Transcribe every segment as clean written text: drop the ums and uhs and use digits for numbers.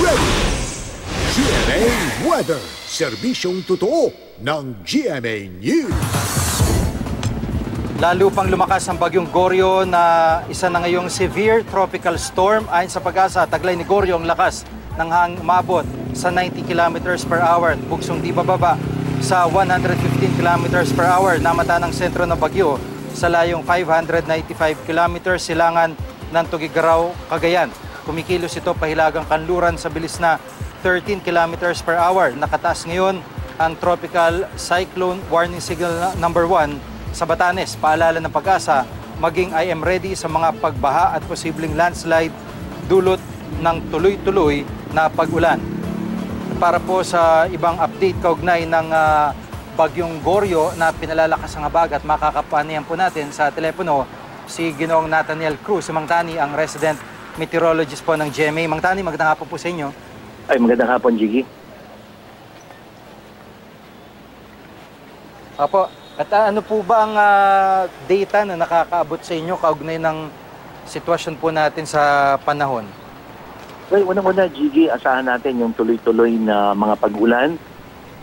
ready! GMA Weather, serbisyong totoo ng GMA News. Lalo pang lumakas ang bagyong Goryo na isa na ngayong severe tropical storm. Ayon sa Pag-asa, taglay ni Goryo ang lakas ng hangin umabot sa 90 kilometers per hour. Buksong di bababa sa 115 kilometers per hour. Namata ng sentro ng bagyo sa layong 595 kilometers silangan ng Tuguegarao, Cagayan. Kumikilos ito pahilagang kanluran sa bilis na 13 kilometers per hour. Nakataas ngayon ang tropical cyclone warning signal number 1 sa Batanes. Paalala ng Pag-asa, maging I am ready sa mga pagbaha at posibleng landslide dulot ng tuloy-tuloy na pag-ulan. Para po sa ibang update kaugnay ng bagyong Goryo na pinalalakas ang habagat, makakapanayan po natin sa telepono si Ginoong Nathaniel Cruz, si Mang Tani, ang resident meteorologist po ng GMA. Mang Tani, magandang hapon po sa inyo. Ay, magandang hapon, Jiggy. Apo, at ano po ba ang data na nakakaabot sa inyo kaugnay ng sitwasyon po natin sa panahon? Well, unang-una, Jiggy, asahan natin yung tuloy-tuloy na mga pag-ulan.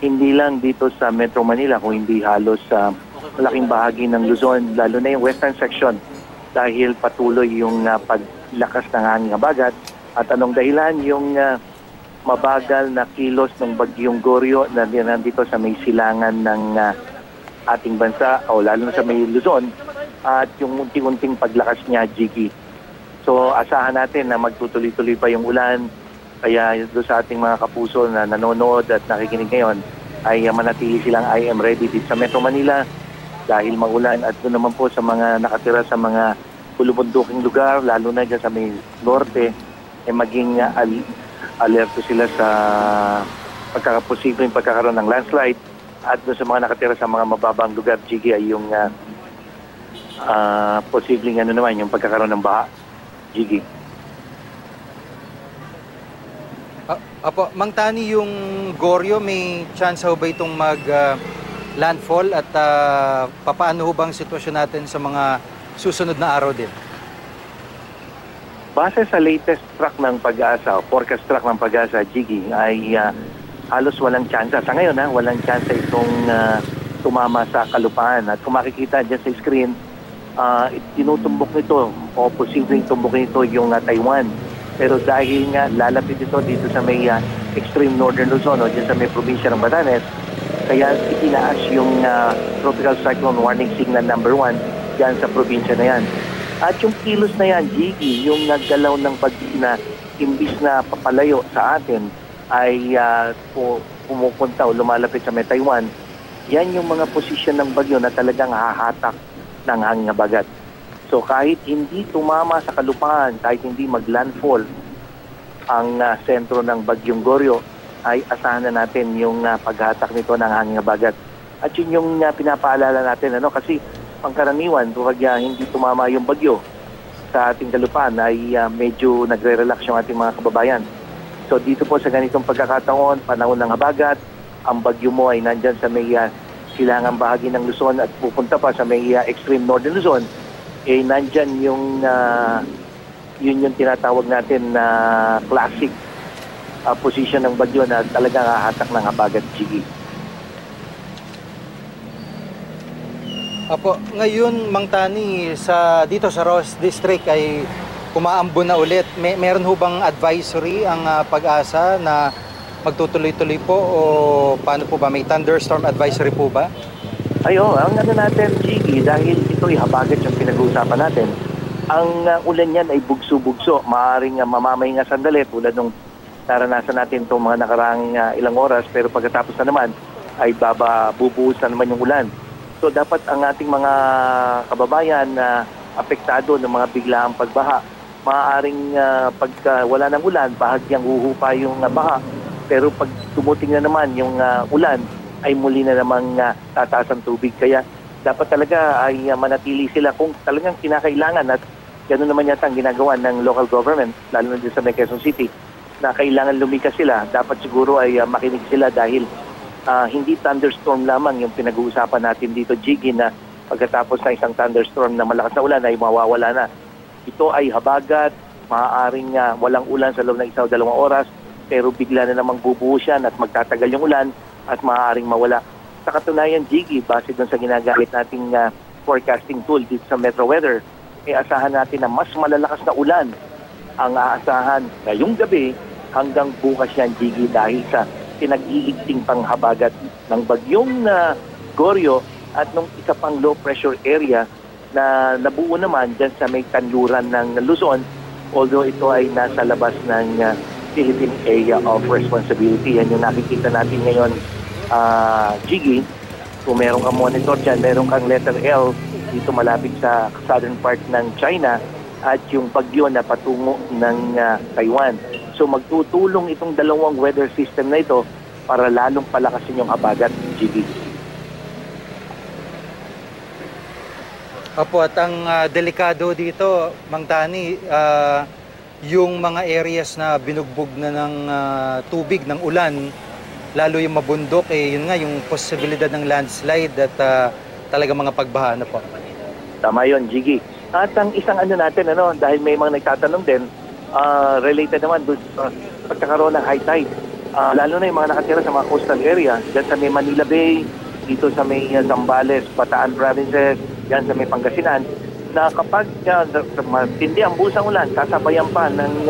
Hindi lang dito sa Metro Manila, kung hindi halos sa malaking bahagi ng Luzon, lalo na yung western section, dahil patuloy yung paglakas ng hangin habagat. At anong dahilan? Yung mabagal na kilos ng bagyong Goryo na nandito sa may silangan ng ating bansa o lalo na sa may Luzon at yung unti-unting paglakas niya, Jiggy. So asahan natin na magtutuloy-tuloy pa yung ulan, kaya doon sa ating mga kapuso na nanonood at nakikinig ngayon ay manatili silang I am ready dito sa Metro Manila dahil maulan at doon naman po sa mga nakatira sa mga bulubunduking lugar, lalo na dyan sa may norte, maging alerto sila sa posibleng pagkakaroon ng landslide. At doon sa mga nakatira sa mga mababang lugar, Jiggy, ay yung posibleng naman, yung pagkakaroon ng baha, Jiggy. Apo, Mang Tani, yung Goryo, may chance ho ba itong mag-landfall at papaano ho bang sitwasyon natin sa mga susunod na araw din? Base sa latest track ng Pag-asa, forecast track ng Pag-asa, Jiggy, ay halos walang tsansa. Sa ngayon, walang tsansa itong tumama sa kalupaan. At kung makikita dyan sa screen, tinutumbok nito o posibleng tumbok nito yung Taiwan. Pero dahil nga lalapit ito dito sa may extreme northern Luzon o dyan sa may probinsya ng Batanes, kaya itinaas yung tropical cyclone warning signal number 1 dyan sa probinsya na yan. At yung kilos na yan, Jiggy, yung naggalaw ng bagyo na imbis na papalayo sa atin, ay pumupunta o lumalapit sa may Taiwan, yan yung mga posisyon ng bagyo na talagang hahatak ng hangin habagat. So kahit hindi tumama sa kalupaan, kahit hindi maglandfall ang sentro ng bagyong Goryo, ay asahan na natin yung paghatak nito ng hangin habagat. At yun yung pinapaalala natin, kasi pangkaraniwan, kapag hindi tumama yung bagyo sa ating kalupaan, ay medyo nagre-relax yung ating mga kababayan. So dito po sa ganitong pagkakataon, panahon ng habagat, ang bagyo mo ay nandyan sa may silangang bahagi ng Luzon at pupunta pa sa may extreme northern Luzon, nandyan yung yun yung tinatawag natin na classic position ng bagyo na talagang hahatak ng habagat, Jiggy. Apo, ngayon, Mang Tani, dito sa Ross District ay umaambon na ulit. Meron ho bang advisory ang Pag-asa na magtutuloy-tuloy po o paano po ba? May thunderstorm advisory po ba? Ang natin, Jiggy, dahil ito'y habagat yung pinag-uusapan natin, ang ulan yan ay bugso-bugso. Maaaring mamamay nga sandali tulad nung naranasan natin itong mga nakaraang ilang oras, pero pagkatapos na naman ay bubuhos na naman yung ulan. So dapat ang ating mga kababayan na apektado ng mga biglaang pagbaha, maaaring pagka wala ng ulan, bahagyang huhupa yung baha. Pero pag tumuting na naman yung ulan, ay muli na namang tataas ang tubig. Kaya dapat talaga ay manatili sila kung talagang kinakailangan. At gano'n naman yata ang ginagawa ng local government, lalo na din sa Quezon City, na kailangan lumikas sila. Dapat siguro ay makinig sila dahil hindi thunderstorm lamang yung pinag-uusapan natin dito, Jiggy, na pagkatapos ng isang thunderstorm na malakas na ulan ay mawawala na. Ito ay habagat, maaaring walang ulan sa loob ng 1 o 2 oras, pero bigla na namang bubuhos yan at magtatagal yung ulan at maaaring mawala. Sa katunayan, Jiggy, base doon sa ginagamit nating forecasting tool dito sa Metro Weather, asahan natin na mas malalakas na ulan ang aasahan ngayong gabi hanggang bukas yan, Jiggy, dahil sa pinag-iigting panghabagat ng bagyong Goryo at nung isa pang low pressure area na nabuo naman dyan sa may kanluran ng Luzon, although ito ay nasa labas ng Philippine Area of Responsibility. Yan yung nakikita natin ngayon, Jiggy. Kung meron kang monitor dyan, meron kang letter L dito malapit sa southern part ng China at yung bagyo na patungo ng Taiwan. So magtutulong itong dalawang weather system na ito para lalong palakasin yung habagat, Jiggy. Opo, at ang delikado dito, Mang Tani, yung mga areas na binugbog na ng tubig, ng ulan, lalo yung mabundok, yun nga, yung posibilidad ng landslide at talaga mga pagbaha na po. Tama yun, Jiggy. At ang isang natin, dahil may mga nagtatanong din, related naman doon sa pagkakaroon ng high tide. Lalo na yung mga nakatira sa mga coastal area, dyan sa may Manila Bay, dito sa may Zambales, Bataan provinces, yan sa may Pangasinan, na kapag matindi ang busang ulan, kasabayan pa ng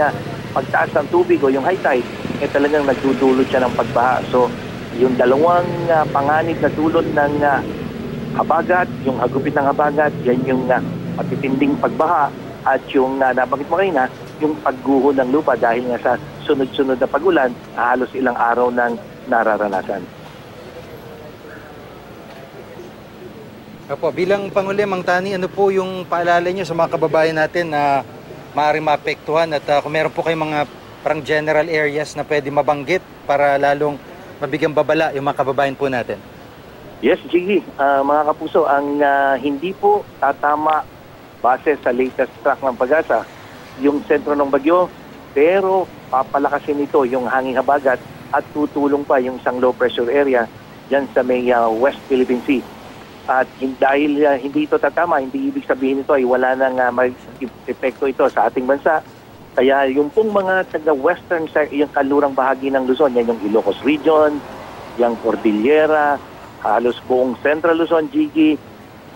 pagtaas ng tubig o yung high tide, talagang nagdudulot siya ng pagbaha. So, yung dalawang panganib na dulot ng habagat, yung hagupit ng habagat, yan yung matitinding pagbaha at yung nabanggit mo kanina, yung pagguho ng lupa dahil nga sa sunod-sunod na pag-ulan, halos ilang araw nang nararanasan. Opo, bilang Pangulo, Mang Tani, ano po yung paalala niyo sa mga kababayan natin na maaaring maapektuhan at kung meron po kayong mga parang general areas na pwede mabanggit para lalong mabigyang babala yung mga kababayan po natin? Yes, Jiggy. Mga kapuso, ang hindi po tatama base sa latest track ng Pag-asa, yung sentro ng bagyo, pero papalakasin ito yung hanging habagat at tutulong pa yung isang low pressure area dyan sa may West Philippine Sea. At dahil hindi ito tatama, hindi ibig sabihin ito ay wala nang epekto ito sa ating bansa. Kaya yung pong mga taga-western, yung kalurang bahagi ng Luzon, yan yung Ilocos Region, yung Cordillera, halos buong Central Luzon, Jiggy,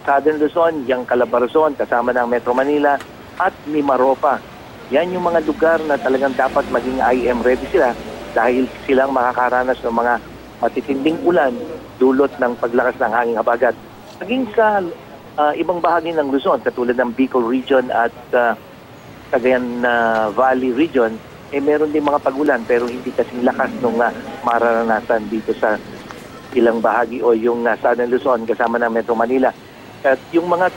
Southern Luzon, yung Calabarzon, kasama ng Metro Manila, at Mimaropa. Yan yung mga lugar na talagang dapat maging IM ready sila dahil silang makakaranas ng mga matitinding ulan dulot ng paglakas ng hanging habagat. Maging sa ibang bahagi ng Luzon, katulad ng Bicol Region at Cagayan Valley Region, meron din mga pagulan pero hindi kasing lakas nung mararanasan dito sa ilang bahagi o yung Southern Luzon kasama ng Metro Manila. At yung mga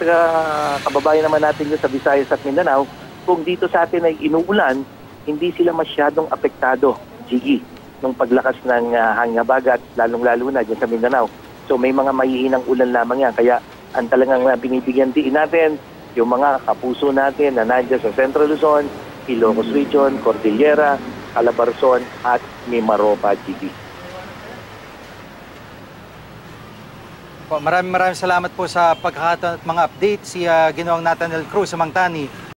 kababayan naman natin sa Visayas at Mindanao, kung dito sa atin ay inuulan, hindi sila masyadong apektado, Jiggy, nung paglakas ng hanging habagat, lalong-lalo na dyan sa Mindanao. So may mga mahihinang ulan lamang yan. Kaya ang talagang binibigyan din natin yung mga kapuso natin na nandiyan sa Central Luzon, Ilocos Region, Cordillera, Calabarzon at Mimaropa, Jiggy. Maraming salamat po sa pagkakataon at mga update si Ginoong Nathaniel Cruz sa Mang Tani.